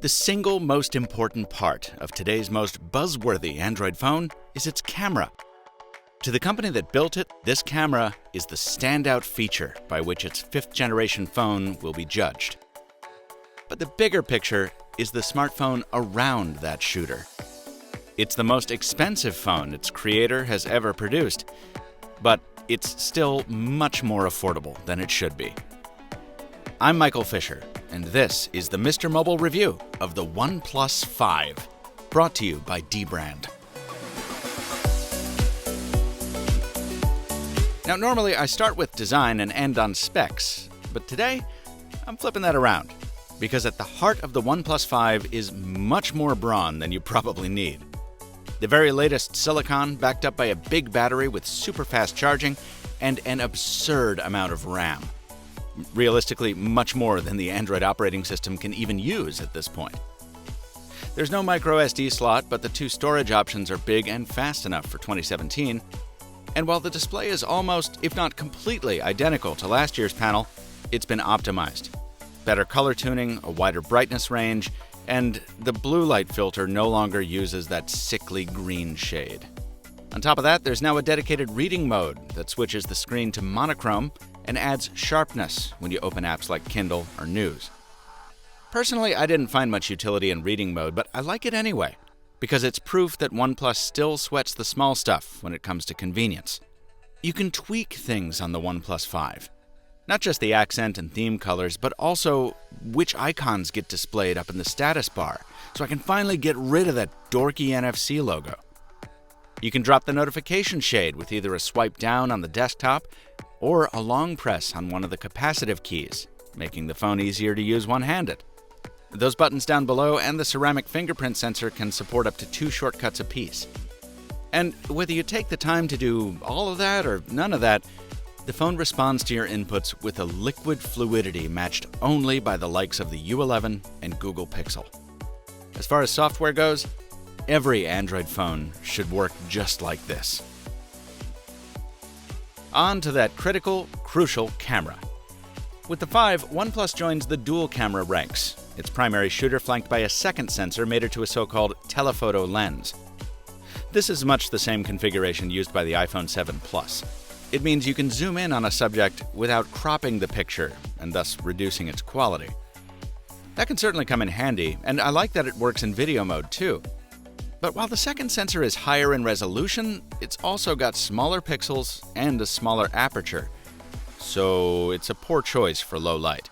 The single most important part of today's most buzzworthy Android phone is its camera. To the company that built it, this camera is the standout feature by which its fifth-generation phone will be judged. But the bigger picture is the smartphone around that shooter. It's the most expensive phone its creator has ever produced, but it's still much more affordable than it should be. I'm Michael Fisher, and this is the Mr. Mobile review of the OnePlus 5, brought to you by dbrand. Now, normally I start with design and end on specs, but today I'm flipping that around, because at the heart of the OnePlus 5 is much more brawn than you probably need. The very latest silicon backed up by a big battery with super fast charging and an absurd amount of RAM. Realistically, much more than the Android operating system can even use at this point. There's no micro SD slot, but the two storage options are big and fast enough for 2017. And while the display is almost, if not completely, identical to last year's panel, it's been optimized. Better color tuning, a wider brightness range, and the blue light filter no longer uses that sickly green shade. On top of that, there's now a dedicated reading mode that switches the screen to monochrome and adds sharpness when you open apps like Kindle or News. Personally, I didn't find much utility in reading mode, but I like it anyway, because it's proof that OnePlus still sweats the small stuff when it comes to convenience. You can tweak things on the OnePlus 5. Not just the accent and theme colors, but also which icons get displayed up in the status bar, so I can finally get rid of that dorky NFC logo. You can drop the notification shade with either a swipe down on the desktop or a long press on one of the capacitive keys, making the phone easier to use one-handed. Those buttons down below and the ceramic fingerprint sensor can support up to 2 shortcuts apiece. And whether you take the time to do all of that or none of that, the phone responds to your inputs with a liquid fluidity matched only by the likes of the U11 and Google Pixel. As far as software goes, every Android phone should work just like this. On to that crucial camera. With the 5, OnePlus joins the dual camera ranks, its primary shooter flanked by a second sensor mated to a so-called telephoto lens. This is much the same configuration used by the iPhone 7 Plus. It means you can zoom in on a subject without cropping the picture and thus reducing its quality. That can certainly come in handy, and I like that it works in video mode too. But while the second sensor is higher in resolution, it's also got smaller pixels and a smaller aperture, so it's a poor choice for low light.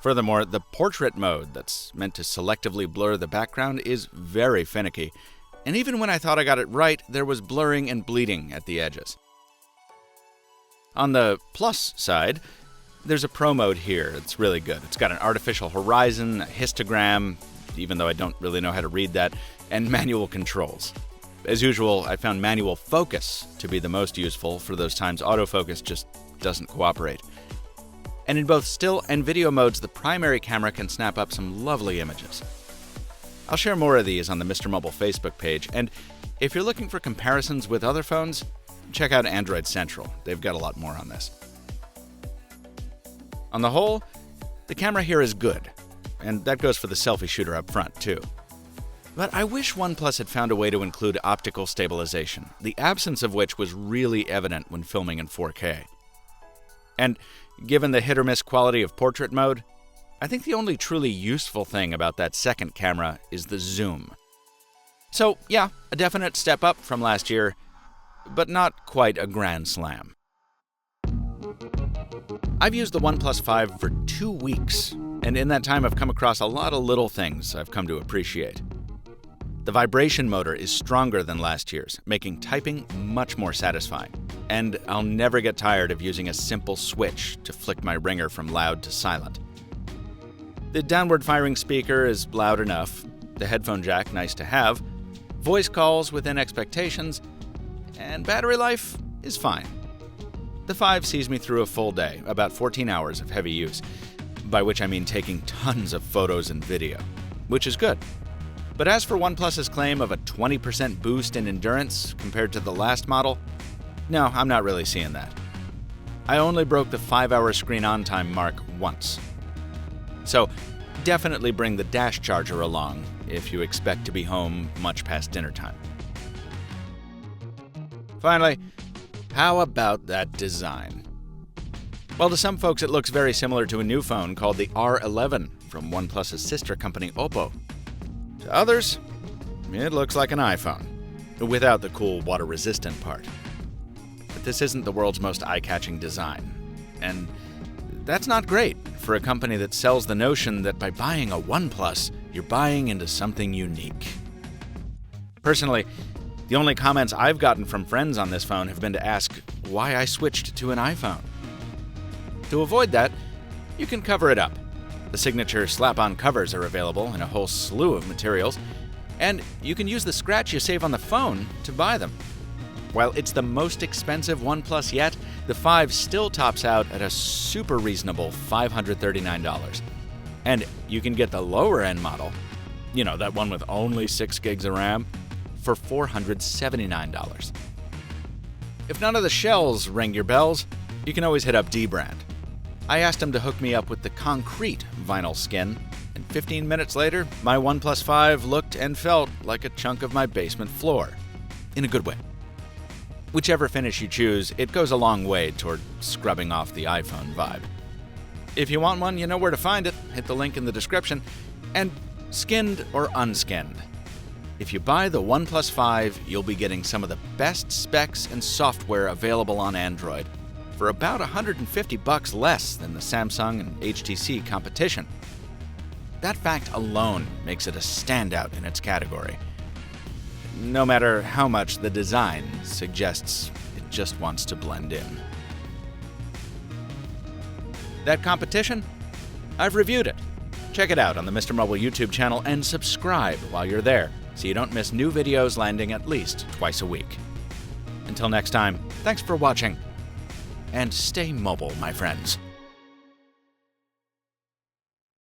Furthermore, the portrait mode that's meant to selectively blur the background is very finicky, and even when I thought I got it right, there was blurring and bleeding at the edges. On the Plus side, there's a Pro mode here. It's really good. It's got an artificial horizon, a histogram, even though I don't really know how to read that, and manual controls. As usual, I found manual focus to be the most useful for those times autofocus just doesn't cooperate. And in both still and video modes, the primary camera can snap up some lovely images. I'll share more of these on the Mr. Mobile Facebook page, and if you're looking for comparisons with other phones, check out Android Central. They've got a lot more on this. On the whole, the camera here is good, and that goes for the selfie shooter up front too. But I wish OnePlus had found a way to include optical stabilization, the absence of which was really evident when filming in 4K. And given the hit-or-miss quality of portrait mode, I think the only truly useful thing about that second camera is the zoom. So yeah, a definite step up from last year, but not quite a grand slam. I've used the OnePlus 5 for 2 weeks, and in that time I've come across a lot of little things I've come to appreciate. The vibration motor is stronger than last year's, making typing much more satisfying. And I'll never get tired of using a simple switch to flick my ringer from loud to silent. The downward-firing speaker is loud enough, the headphone jack nice to have, voice calls within expectations, and battery life is fine. The 5 sees me through a full day, about 14 hours of heavy use, by which I mean taking tons of photos and video, which is good. But as for OnePlus's claim of a 20% boost in endurance compared to the last model, no, I'm not really seeing that. I only broke the 5-hour screen on time mark once. So, definitely bring the dash charger along if you expect to be home much past dinner time. Finally, how about that design? Well, to some folks it looks very similar to a new phone called the R11 from OnePlus's sister company Oppo. To others, it looks like an iPhone, without the cool water-resistant part. But this isn't the world's most eye-catching design, and that's not great for a company that sells the notion that by buying a OnePlus, you're buying into something unique. Personally, the only comments I've gotten from friends on this phone have been to ask why I switched to an iPhone. To avoid that, you can cover it up. The signature slap-on covers are available in a whole slew of materials, and you can use the scratch you save on the phone to buy them. While it's the most expensive OnePlus yet, the 5 still tops out at a super reasonable $539. And you can get the lower-end model, that one with only 6 gigs of RAM, for $479. If none of the shells ring your bells, you can always hit up dbrand. I asked him to hook me up with the concrete vinyl skin, and 15 minutes later, my OnePlus 5 looked and felt like a chunk of my basement floor. In a good way. Whichever finish you choose, it goes a long way toward scrubbing off the iPhone vibe. If you want one, you know where to find it. Hit the link in the description. And skinned or unskinned, if you buy the OnePlus 5, you'll be getting some of the best specs and software available on Android for about $150 less than the Samsung and HTC competition. That fact alone makes it a standout in its category, no matter how much the design suggests it just wants to blend in. That competition? I've reviewed it. Check it out on the Mr. Mobile YouTube channel and subscribe while you're there so you don't miss new videos landing at least twice a week. Until next time, thanks for watching, and stay mobile, my friends.